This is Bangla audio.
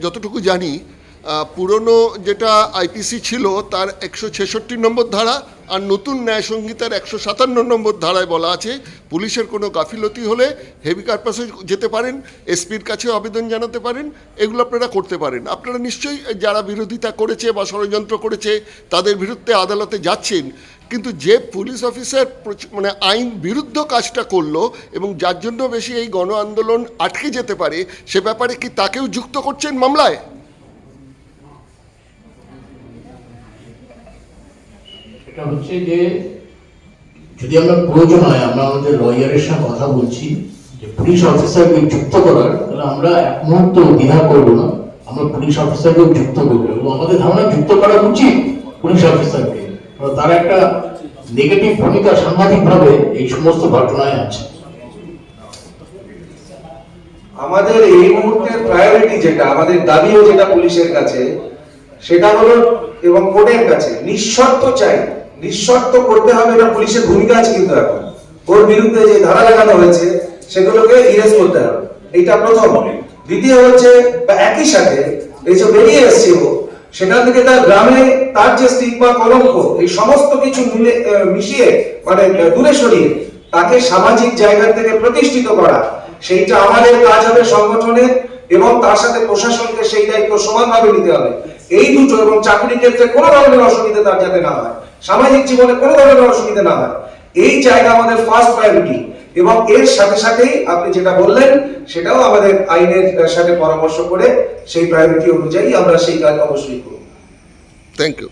যতটুকু জানি পুরনো যেটা আইপিসি ছিল তার 166 নম্বর ধারা আর নতুন ন্যায় সংহিতার 157 নম্বর ধারায় বলা আছে পুলিশের কোনো গাফিলতি হলে হেভি কর্পাসে যেতে পারেন, এসপির কাছে আবেদন জানাতে পারেন, এগুলো আপনারা করতে পারেন। আপনারা নিশ্চয়ই যারা বিরোধিতা করেছে বা ষড়যন্ত্র করেছে তাদের বিরুদ্ধে আদালতে যাচ্ছেন, কিন্তু যে পুলিশ অফিসার মানে আইন বিরুদ্ধ কাজটা করলো এবং যার জন্য বেশি এই গণ আন্দোলন আটকে যেতে পারে সে ব্যাপারে কি তাকেও যুক্ত করছেন মামলায়? এটা হচ্ছে যে যদি আমরা প্রয়োজন হয় আমরা আমাদের লয়ারের সাথে কথা বলছি যে পুলিশ অফিসারকে যুক্ত করার, তাহলে আমরা এক মুহূর্ত দ্বিধা করবো না, আমরা পুলিশ অফিসারকে যুক্ত করবো এবং আমাদের ধারণা যুক্ত করা উচিত পুলিশ অফিসারকে। তার একটা নেগেটিভ ভূমিকা সাংঘাতিকভাবে এই সমস্ত ঘটনায় আছে। আমাদের এই মুহূর্তে প্রায়োরিটি যেটা, আমাদের দাবিও যেটা পুলিশের কাছে সেটা হলো এবং কোর্টের কাছে নিঃশর্ত চাই, নিঃশর্ত করতে হবে, এটা পুলিশের ভূমিকা আছে। কিন্তু এখন ওর বিরুদ্ধে যে ধারা লাগানো হয়েছে সেগুলোকে ইরেজ করতে হবে, এইটা প্রথম। দ্বিতীয় হচ্ছে একই সাথে এই যে বেরিয়ে এসছে সেখান থেকে তার গ্রামে তার যে স্টিগমা কলঙ্ক এই সমস্ত কিছু মিশিয়ে মানে দূরে সরিয়ে তাকে সামাজিক জায়গা থেকে প্রতিষ্ঠিত করা, সেইটা আমাদের কাজ হবে সংগঠনের এবং তার সাথে প্রশাসনকে সেই দায়িত্ব সমানভাবে নিতে হবে। এই দুটো এবং চাকরির ক্ষেত্রে কোনো ধরনের অসুবিধা তার যাতে না হয়, সামাজিক জীবনে কোনো ধরনের অসুবিধা না হয়, এই জায়গা আমাদের ফার্স্ট প্রায়োরিটি। এবং এর সাথে সাথেই আপনি যেটা বললেন সেটাও আমাদের আইনের সাথে পরামর্শ করে সেই প্রায়োরিটি অনুযায়ী আমরা সেই কাজ অবশ্যই করব। Thank you.